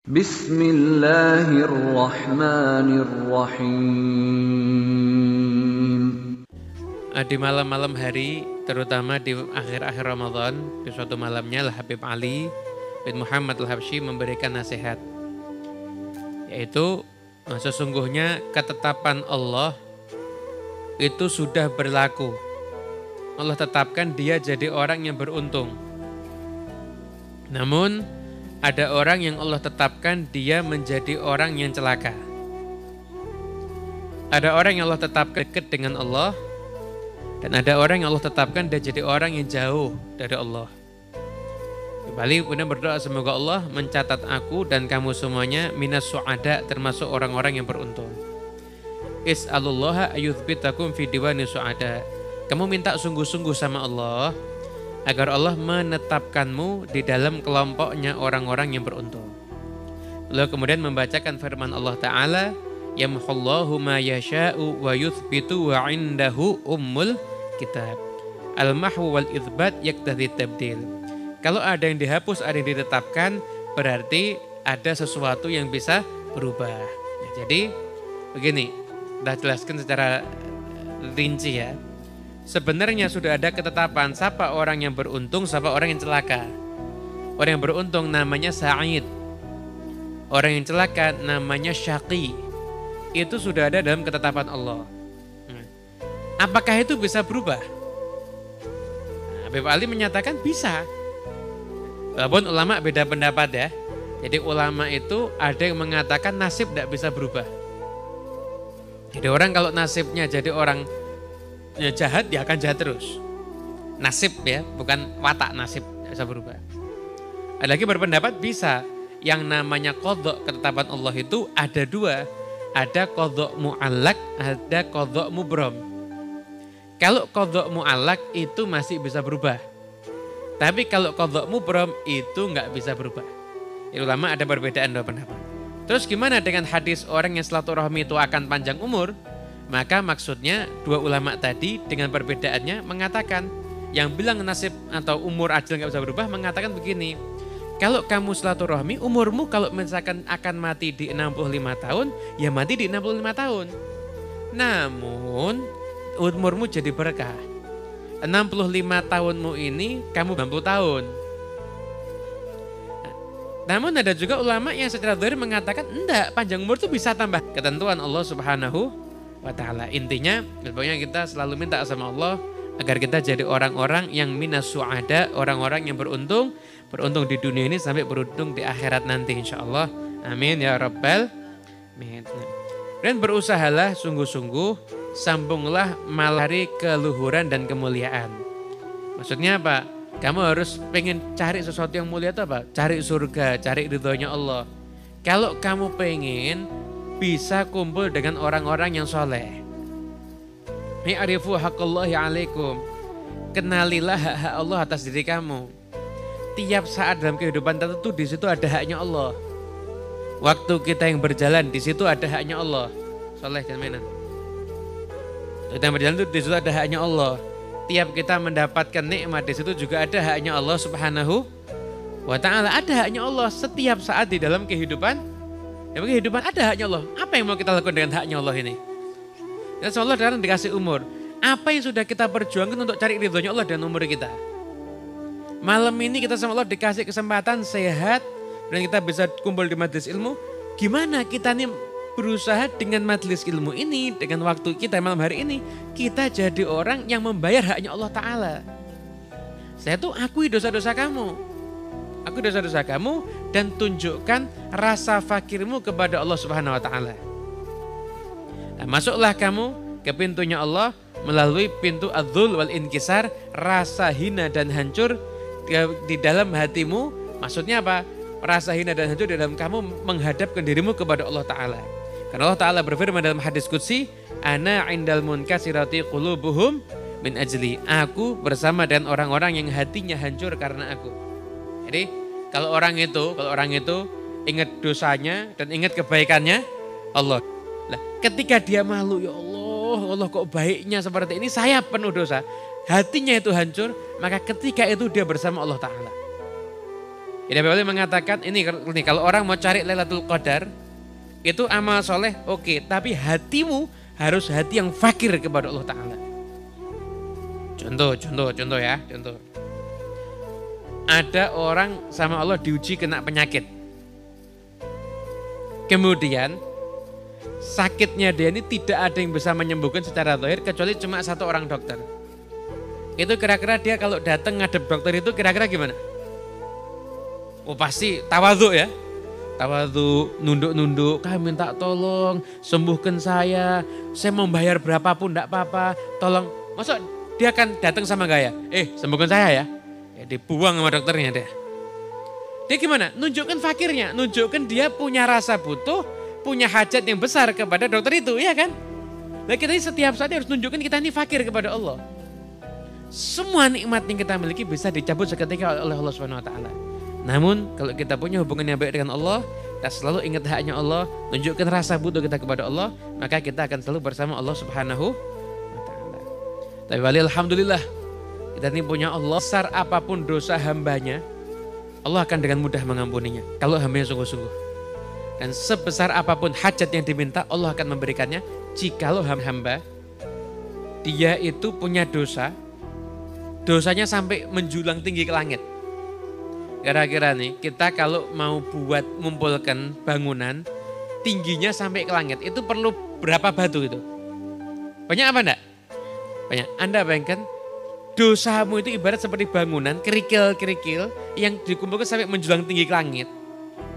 Bismillahirrahmanirrahim. Di malam-malam hari, terutama di akhir-akhir Ramadan, di suatu malamnya Habib Ali bin Muhammad Al-Habsyi memberikan nasihat, yaitu sesungguhnya ketetapan Allah itu sudah berlaku. Allah tetapkan dia jadi orang yang beruntung. Namun ada orang yang Allah tetapkan dia menjadi orang yang celaka. Ada orang yang Allah tetapkan dekat dengan Allah, dan ada orang yang Allah tetapkan dia jadi orang yang jauh dari Allah. Kembali kemudian berdoa semoga Allah mencatat aku dan kamu semuanya minas su'ada, termasuk orang-orang yang beruntung. Is'alullaha ayuthbitakum fi diwani su'ada. Kamu minta sungguh-sungguh sama Allah agar Allah menetapkanmu di dalam kelompoknya orang-orang yang beruntung. Lalu kemudian membacakan firman Allah Ta'ala, yamhullahu ma yasha'u wa yuthbitu wa indahu ummul kitab. Al-mahwu wal itsbat yaktadhi tabdil. Kalau ada yang dihapus, ada yang ditetapkan, berarti ada sesuatu yang bisa berubah. Jadi begini, kita jelaskan secara rinci ya. Sebenarnya sudah ada ketetapan siapa orang yang beruntung, siapa orang yang celaka. Orang yang beruntung namanya Sa'id. Orang yang celaka namanya Syaqi. Itu sudah ada dalam ketetapan Allah. Apakah itu bisa berubah? Habib Ali menyatakan bisa. Walaupun ulama beda pendapat ya. Jadi ulama itu ada yang mengatakan nasib tidak bisa berubah. Jadi orang kalau nasibnya jadi orang jahat, dia akan jahat terus. Nasib ya, bukan watak nasib bisa berubah. Ada lagi berpendapat bisa. Yang namanya qadha, ketetapan Allah itu ada dua. Ada qadha mu'allaq, ada qadha mubram. Kalau qadha mu'allaq itu masih bisa berubah. Tapi kalau qadha mubram itu nggak bisa berubah. Ulama ada perbedaan dua pendapat. Terus gimana dengan hadis orang yang silaturahmi itu akan panjang umur? Maka maksudnya dua ulama tadi dengan perbedaannya mengatakan, yang bilang nasib atau umur ajal nggak bisa berubah mengatakan begini, kalau kamu silaturahmi umurmu kalau misalkan akan mati di 65 tahun, ya mati di 65 tahun. Namun umurmu jadi berkah. 65 tahunmu ini kamu 90 tahun. Namun ada juga ulama yang secara dzahir mengatakan enggak, panjang umur itu bisa tambah ketentuan Allah Subhanahu wa ta'ala. Intinya pokoknya kita selalu minta sama Allah agar kita jadi orang-orang yang minas su'ada, orang-orang yang beruntung di dunia ini sampai beruntung di akhirat nanti insyaallah. Amin ya rabbal alamin. Dan berusahalah sungguh-sungguh, sambunglah malari keluhuran dan kemuliaan. Maksudnya apa? Kamu harus pengen cari sesuatu yang mulia itu apa? Cari surga, cari ridhonya Allah. Kalau kamu pengen bisa kumpul dengan orang-orang yang soleh. Mi'arifu haqqallahi alaikum. Kenalilah hak-hak Allah atas diri kamu. Tiap saat dalam kehidupan tertentu di situ ada haknya Allah. Waktu kita yang berjalan di situ ada haknya Allah. Soleh jangan mainan. Kita yang berjalan itu di situ ada haknya Allah. Tiap kita mendapatkan nikmat di situ juga ada haknya Allah Subhanahu wa ta'ala. Ada haknya Allah setiap saat di dalam kehidupan. Ya, kehidupan ada haknya Allah. Apa yang mau kita lakukan dengan haknya Allah ini? Ya, Allah sekarang dikasih umur. Apa yang sudah kita perjuangkan untuk cari ridhonya Allah dan umur kita? Malam ini kita sama Allah dikasih kesempatan sehat dan kita bisa kumpul di majelis ilmu. Gimana kita nih berusaha dengan majelis ilmu ini, dengan waktu kita malam hari ini, kita jadi orang yang membayar haknya Allah Ta'ala. Saya tuh akui dosa-dosa kamu. Aku dosa-dosa kamu dan tunjukkan rasa fakirmu kepada Allah Subhanahu wa ta'ala. Nah, masuklah kamu ke pintunya Allah melalui pintu adzul wal inkisar, rasa hina dan hancur di dalam hatimu. Maksudnya apa? Rasa hina dan hancur di dalam kamu menghadapkan dirimu kepada Allah Ta'ala. Karena Allah Ta'ala berfirman dalam hadis qudsi, ana indal munkasirati qulubuhum min ajli. Aku bersama dengan orang-orang yang hatinya hancur karena aku. Jadi kalau orang itu ingat dosanya dan ingat kebaikannya Allah. Nah, ketika dia malu, ya Allah kok baiknya seperti ini, saya penuh dosa. Hatinya itu hancur, maka ketika itu dia bersama Allah Ta'ala. Jadi Habib Ali mengatakan ini kalau orang mau cari Lailatul Qadar itu amal soleh oke, tapi hatimu harus hati yang fakir kepada Allah Ta'ala. Contoh ya, contoh. Ada orang sama Allah diuji kena penyakit. Kemudian sakitnya dia ini tidak ada yang bisa menyembuhkan secara zahir kecuali cuma satu orang dokter. Itu kira-kira dia kalau datang ngadep dokter itu kira-kira gimana? Oh pasti tawadhu ya. Tawadhu, nunduk-nunduk, kami minta tolong, sembuhkan saya mau bayar berapapun enggak apa-apa, tolong. Masa dia akan datang sama gaya, sembuhkan saya ya. Ya dibuang sama dokternya dia. Dia gimana? Nunjukkan fakirnya, nunjukkan dia punya rasa butuh, punya hajat yang besar kepada dokter itu, ya kan? Nah kita ini setiap saat harus nunjukkan kita ini fakir kepada Allah. Semua nikmat yang kita miliki bisa dicabut seketika oleh Allah Subhanahu wa taala. Namun kalau kita punya hubungan yang baik dengan Allah, kita selalu ingat haknya Allah, tunjukkan rasa butuh kita kepada Allah, maka kita akan selalu bersama Allah Subhanahu wa taala. Tapi alhamdulillah, kita ini punya Allah, besar apapun dosa hambanya, Allah akan dengan mudah mengampuninya kalau hambanya sungguh-sungguh. Dan sebesar apapun hajat yang diminta, Allah akan memberikannya jikalau hamba dia itu punya dosa, dosanya sampai menjulang tinggi ke langit. Kira-kira nih, kita kalau mau buat ngumpulkan bangunan tingginya sampai ke langit, itu perlu berapa batu itu? Banyak apa enggak? Banyak. Anda bayangkan, dosamu itu ibarat seperti bangunan, kerikil-kerikil yang dikumpulkan sampai menjulang tinggi ke langit.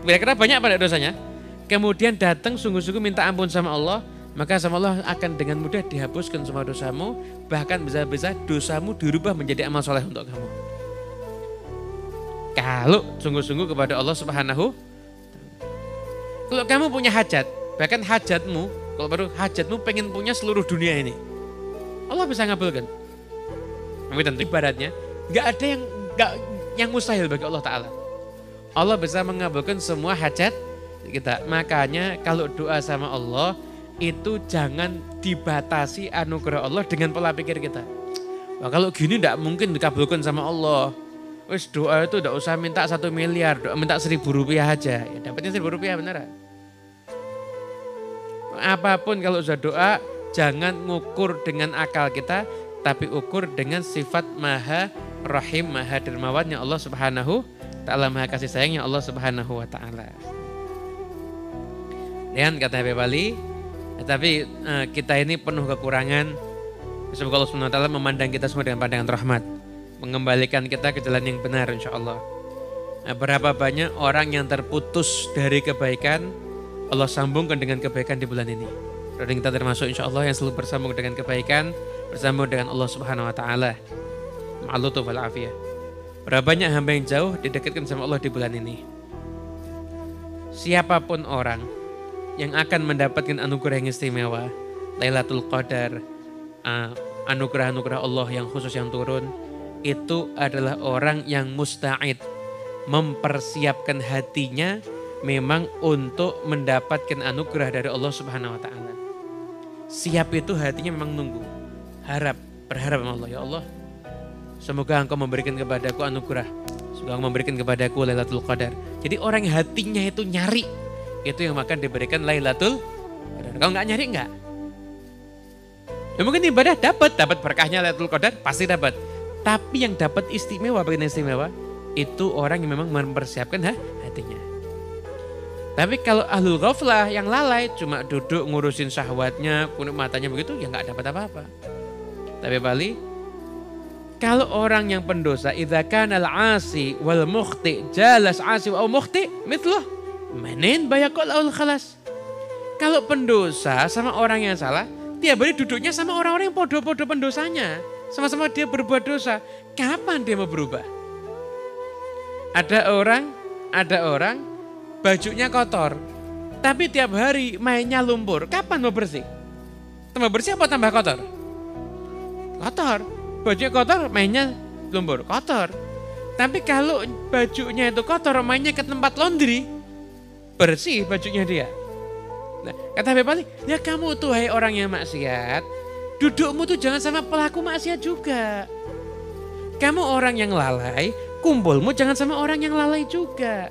Kira-kira banyak apa enggak dosanya? Kemudian datang sungguh-sungguh minta ampun sama Allah, maka sama Allah akan dengan mudah dihapuskan semua dosamu, bahkan bisa-bisa dosamu dirubah menjadi amal soleh untuk kamu. Kalau sungguh-sungguh kepada Allah Subhanahu. Kalau kamu punya hajat, bahkan hajatmu, kalau baru hajatmu pengen punya seluruh dunia ini, Allah bisa ngabulkan. Tapi tentu ibaratnya nggak ada yang mustahil bagi Allah Ta'ala. Allah bisa mengabulkan semua hajat kita. Makanya kalau doa sama Allah itu jangan dibatasi anugerah Allah dengan pola pikir kita. Wah, kalau gini nggak mungkin dikabulkan sama Allah. Wis doa itu tidak usah minta 1 miliar, doa minta 1.000 rupiah aja. Ya dapatnya 1.000 rupiah beneran. Apapun kalau sudah doa, jangan ngukur dengan akal kita, tapi ukur dengan sifat maha rahim, maha dermawannya Allah Subhanahu ta'ala, maha kasih sayangnya Allah Subhanahu wa ta'ala. Dan kata Habib Ali, tapi kita ini penuh kekurangan. Semoga Allah Subhanahu wa ta'ala memandang kita semua dengan pandangan rahmat, mengembalikan kita ke jalan yang benar insya Allah. Nah, berapa banyak orang yang terputus dari kebaikan, Allah sambungkan dengan kebaikan di bulan ini. Dan kita termasuk insya Allah yang selalu bersambung dengan kebaikan, bersambung dengan Allah Subhanahu wa ta'ala. Ma'alutuf wal-afiyah. Berapa banyak hamba yang jauh didekatkan sama Allah di bulan ini. Siapapun orang yang akan mendapatkan anugerah yang istimewa, Lailatul Qadar, anugerah-anugerah Allah yang khusus yang turun, itu adalah orang yang musta'id, mempersiapkan hatinya memang untuk mendapatkan anugerah dari Allah Subhanahu wa ta'ala. Siap itu hatinya memang nunggu, berharap sama Allah, ya Allah, semoga Engkau memberikan kepadaku anugerah, semoga Engkau memberikan kepadaku Lailatul Qadar. Jadi orang yang hatinya itu nyari, itu yang akan diberikan Lailatul Qadar. Kalau nggak nyari nggak. Ya mungkin ibadah dapat berkahnya Lailatul Qadar, pasti dapat. Tapi yang dapat istimewa, bagian istimewa, itu orang yang memang mempersiapkan hatinya. Tapi kalau ahlul ghaflah yang lalai, cuma duduk ngurusin syahwatnya, kunuk matanya begitu, ya nggak dapat apa-apa. Tapi Bali, kalau orang yang pendosa, idza kana al-asi wal mukhti jalas asi wa mukhti mithluh manin bayaqul aul khalas. Kalau pendosa sama orang yang salah, tiap hari duduknya sama orang-orang yang podo-podo pendosanya. Sama-sama dia berbuat dosa. Kapan dia mau berubah? Ada orang bajunya kotor, tapi tiap hari mainnya lumpur. Kapan mau bersih? Tambah bersih apa tambah kotor? Kotor. Bajunya kotor, mainnya lumpur. Kotor. Tapi kalau bajunya itu kotor, mainnya ke tempat laundry, bersih bajunya dia. Nah, kata Habib Ali, ya kamu tuh hai orang yang maksiat, dudukmu tuh jangan sama pelaku maksiat juga. Kamu orang yang lalai, kumpulmu jangan sama orang yang lalai juga.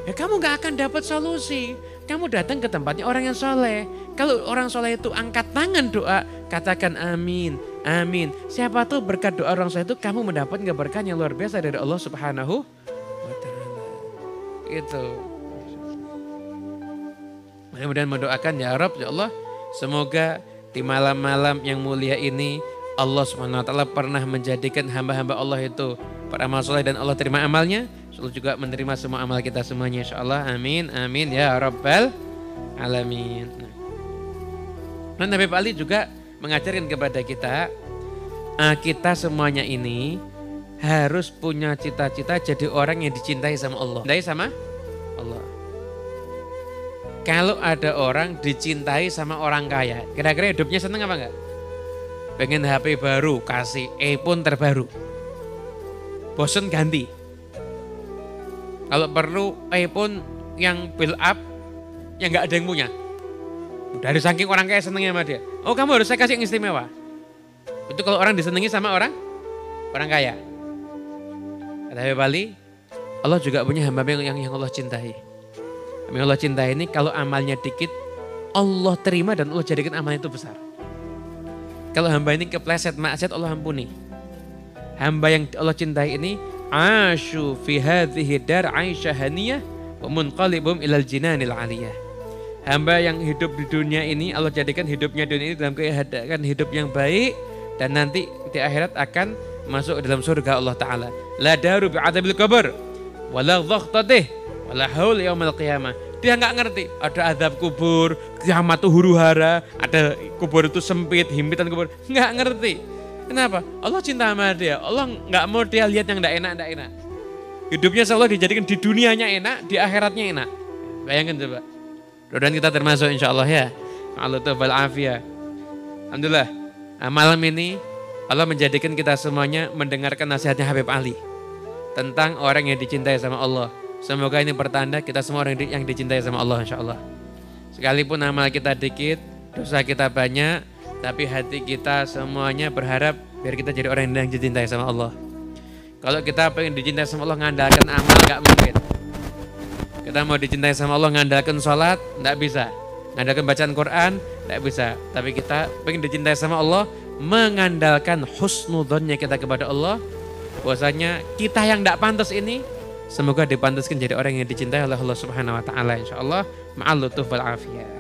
Ya kamu gak akan dapat solusi. Kamu datang ke tempatnya orang yang soleh. Kalau orang soleh itu angkat tangan doa, katakan amin, amin. Siapa tuh berkat doa orang soleh itu kamu mendapat keberkahan yang luar biasa dari Allah Subhanahu wa Ta'ala. Gitu. Mudah-mudahan mendoakan ya Rabb, ya Allah. Semoga di malam-malam yang mulia ini Allah Subhanahu wa Ta'ala pernah menjadikan hamba-hamba Allah itu beramal soleh dan Allah terima amalnya. Allah juga menerima semua amal kita semuanya insyaallah. Amin, amin ya Rabbal Alamin. Nah, Nabi Ali juga mengajarkan kepada kita, kita semuanya ini harus punya cita-cita jadi orang yang dicintai sama Allah. Dicintai sama Allah. Kalau ada orang dicintai sama orang kaya, kira-kira hidupnya seneng apa enggak? Pengen HP baru, kasih iPhone terbaru. Bosen ganti. Kalau perlu iPhone yang build up, yang nggak ada yang punya. Dari saking orang kaya senengnya sama dia. Oh kamu harus saya kasih yang istimewa. Itu kalau orang disenangi sama orang kaya. Kata Habib Ali, Allah juga punya hamba yang Allah cintai. Yang Allah cintai ini kalau amalnya dikit, Allah terima dan Allah jadikan amalnya itu besar. Kalau hamba ini kepleset maksiat, Allah ampuni. Hamba yang Allah cintai ini asyu fi hadhihi dar aisyah haniyah wa munqalibum ilal jinanil aliyah. Hamba yang hidup di dunia ini Allah jadikan hidupnya dunia ini dalam keadaan hidup yang baik dan nanti di akhirat akan masuk dalam surga Allah Ta'ala. La daru bi'adabil qabr wala dhaghtatih wala haul yaumil qiyamah. Dia nggak ngerti ada azab kubur, kiamat itu huru hara, ada kubur itu sempit, himpitan kubur, nggak ngerti. Kenapa? Allah cinta sama dia. Allah nggak mau dia lihat yang nggak enak. Hidupnya selalu dijadikan di dunianya enak, di akhiratnya enak. Bayangkan coba. Mudah-mudahan kita termasuk insya Allah ya. Ma'alutufal afiyah. Alhamdulillah. Nah, malam ini Allah menjadikan kita semuanya mendengarkan nasihatnya Habib Ali. Tentang orang yang dicintai sama Allah. Semoga ini pertanda kita semua orang yang dicintai sama Allah insya Allah. Sekalipun amal kita dikit, dosa kita banyak, tapi hati kita semuanya berharap biar kita jadi orang yang dicintai sama Allah. Kalau kita pengen dicintai sama Allah ngandalkan amal gak mungkin. Kita mau dicintai sama Allah ngandalkan sholat gak bisa. Ngandalkan bacaan Quran gak bisa. Tapi kita pengen dicintai sama Allah mengandalkan husnudzonnya kita kepada Allah. Bahwasanya kita yang gak pantas ini semoga dipantaskan jadi orang yang dicintai oleh Allah Subhanahu wa Ta'ala insyaallah ma'al lutuf wal afiyah.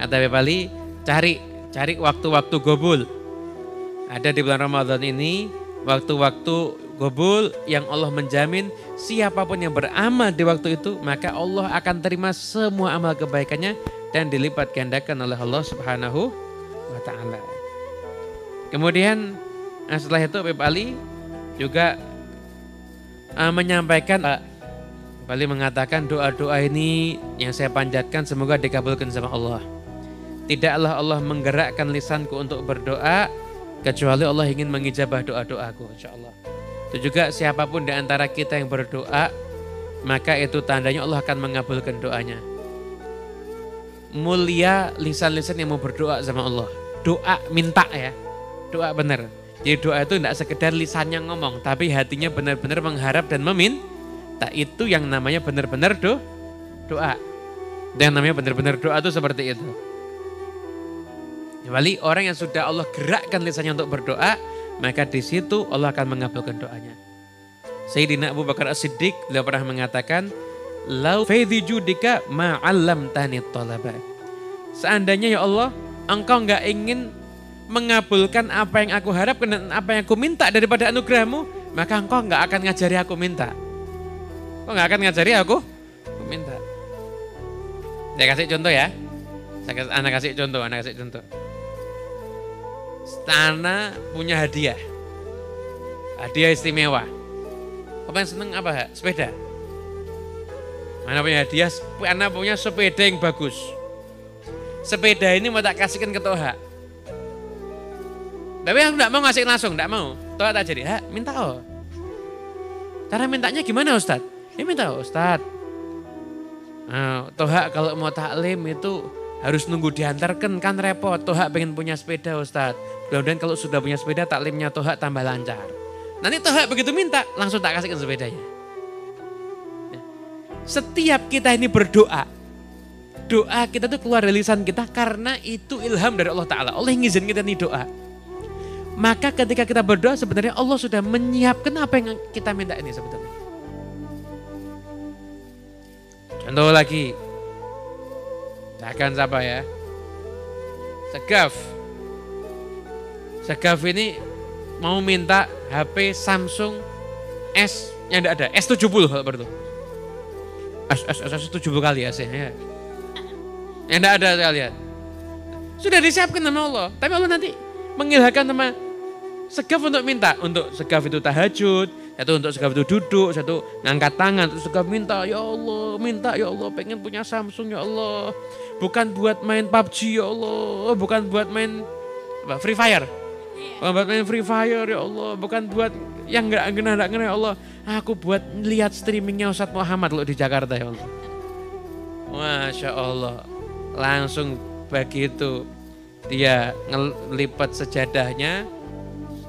Kata Habib Ali, cari waktu-waktu gobul. Ada di bulan Ramadan ini waktu-waktu gobul yang Allah menjamin siapapun yang beramal di waktu itu maka Allah akan terima semua amal kebaikannya dan dilipat gandakan oleh Allah Subhanahu wa Ta'ala. Kemudian setelah itu Habib Ali juga menyampaikan, Bali mengatakan doa-doa ini yang saya panjatkan semoga dikabulkan sama Allah. Tidaklah Allah menggerakkan lisanku untuk berdoa kecuali Allah ingin mengijabah doa-doaku insyaallah. Itu juga siapapun di antara kita yang berdoa maka itu tandanya Allah akan mengabulkan doanya. Mulia lisan-lisan yang mau berdoa sama Allah. Doa minta ya. Doa benar. Jadi doa itu tidak sekedar lisannya ngomong tapi hatinya benar-benar mengharap dan meminta. Itu yang namanya benar-benar doa. Dan yang namanya benar-benar doa itu seperti itu. Wali orang yang sudah Allah gerakkan lisannya untuk berdoa, maka di situ Allah akan mengabulkan doanya. Sayyidina Abu Bakar As-Siddiq beliau pernah mengatakan, "Lau faidhi judika ma'allamtani talaba." Seandainya ya Allah, Engkau enggak ingin mengabulkan apa yang aku harapkan dan apa yang aku minta daripada anugerahmu, maka Engkau enggak akan ngajari aku minta. Engkau enggak akan ngajari aku minta. Saya kasih contoh ya. Anak kasih contoh. Stana punya hadiah istimewa. Apa yang seneng apa? Sepeda. Mana punya hadiah? Anak punya sepeda yang bagus. Sepeda ini mau tak kasihkan ke Toha. Tapi aku tidak mau ngasih langsung, tidak mau. Toha tak jadi. Minta Cara mintanya gimana Ustadz? Ya minta Ustadz. Toha kalau mau taklim itu harus nunggu diantarkan kan repot. Toha pengen punya sepeda Ustadz. Mudah-mudahan kalau sudah punya sepeda taklimnya Toha tambah lancar. Nanti toh begitu minta, langsung tak kasihkan sepedanya. Setiap kita ini berdoa, doa kita tuh keluar dari lisan kita karena itu ilham dari Allah Ta'ala. Allah yang ngizin kita nih doa. Maka ketika kita berdoa sebenarnya Allah sudah menyiapkan apa yang kita minta ini sebetulnya. Contoh lagi, misalkan siapa ya, Segaf ini mau minta HP Samsung S yang tidak ada, S70 kalau perlu. S70 kali ya sih ya. Yang tidak ada sekalian. Sudah disiapkan sama Allah, tapi Allah nanti mengilhamkan sama Segaf untuk minta. Untuk Segaf itu tahajud, satu untuk Segaf itu duduk, satu ngangkat tangan, terus Segaf minta, ya Allah, pengen punya Samsung ya Allah. Bukan buat main PUBG ya Allah, bukan buat main Free Fire. Bukan buat main Free Fire ya Allah, bukan buat yang enggak ngena ya Allah. Aku buat lihat streamingnya Ustadz Muhammad loh di Jakarta ya Allah. Masya Allah. Langsung begitu dia ngelipat sejadahnya,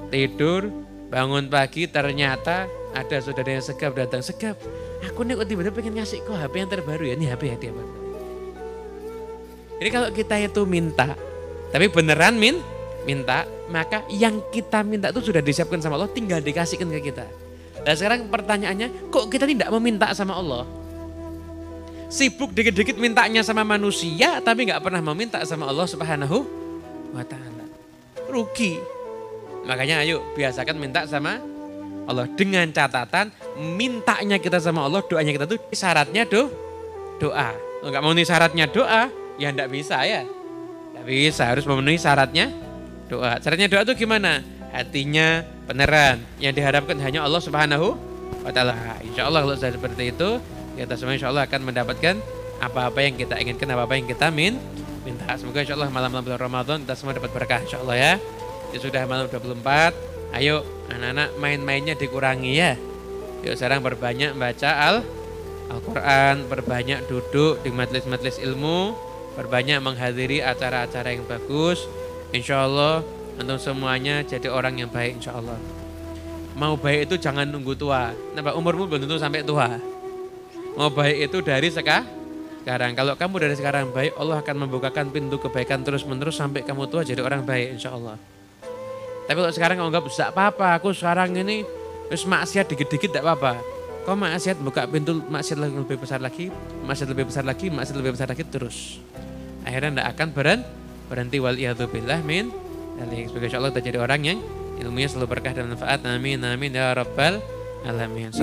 tidur, bangun pagi ternyata ada saudaranya Segaf datang. Segaf, aku nih kok tiba-tiba pengen ngasih kok HP yang terbaru ya, ini HP ya dia. Jadi kalau kita itu minta, tapi beneran minta, maka yang kita minta itu sudah disiapkan sama Allah, tinggal dikasihkan ke kita. Dan sekarang pertanyaannya, kok kita tidak meminta sama Allah? Sibuk dikit-dikit mintanya sama manusia, tapi nggak pernah meminta sama Allah Subhanahu wa Ta'ala. Rugi. Makanya ayo biasakan minta sama Allah dengan catatan mintanya kita sama Allah, doanya kita tuh syaratnya doa. Kalau nggak memenuhi syaratnya doa, ya enggak bisa ya. Enggak bisa, harus memenuhi syaratnya doa. Syaratnya doa itu gimana? Hatinya beneran. Yang diharapkan hanya Allah Subhanahu wa Ta'ala. Insya Allah kalau sudah seperti itu, kita semua insya Allah akan mendapatkan apa-apa yang kita inginkan, apa-apa yang kita minta. Semoga insya Allah malam-malam bulan Ramadan kita semua dapat berkah insya Allah ya. Ini sudah malam 24. Ayo anak-anak main-mainnya dikurangi ya. Yuk sekarang berbanyak baca Al-Quran, berbanyak duduk di majelis-majelis ilmu, berbanyak menghadiri acara-acara yang bagus. Insya Allah untuk semuanya jadi orang yang baik insya Allah. Mau baik itu jangan nunggu tua. Nampak umurmu belum tentu sampai tua. Mau baik itu dari sekarang. Kalau kamu dari sekarang baik, Allah akan membukakan pintu kebaikan terus-menerus sampai kamu tua jadi orang baik insya Allah. Tapi kalau sekarang kamu anggap tidak apa-apa, aku sekarang ini terus maksiat dikit-dikit tidak apa-apa. Kau maksiat buka pintu maksiat lebih besar lagi, maksiat lebih besar lagi, maksiat lebih besar lagi terus. Akhirnya tidak akan berhenti waliyadzubillah min. Semoga insya Allah kita jadi orang yang ilmunya selalu berkah dan manfaat. Amin amin ya rabbal alamin.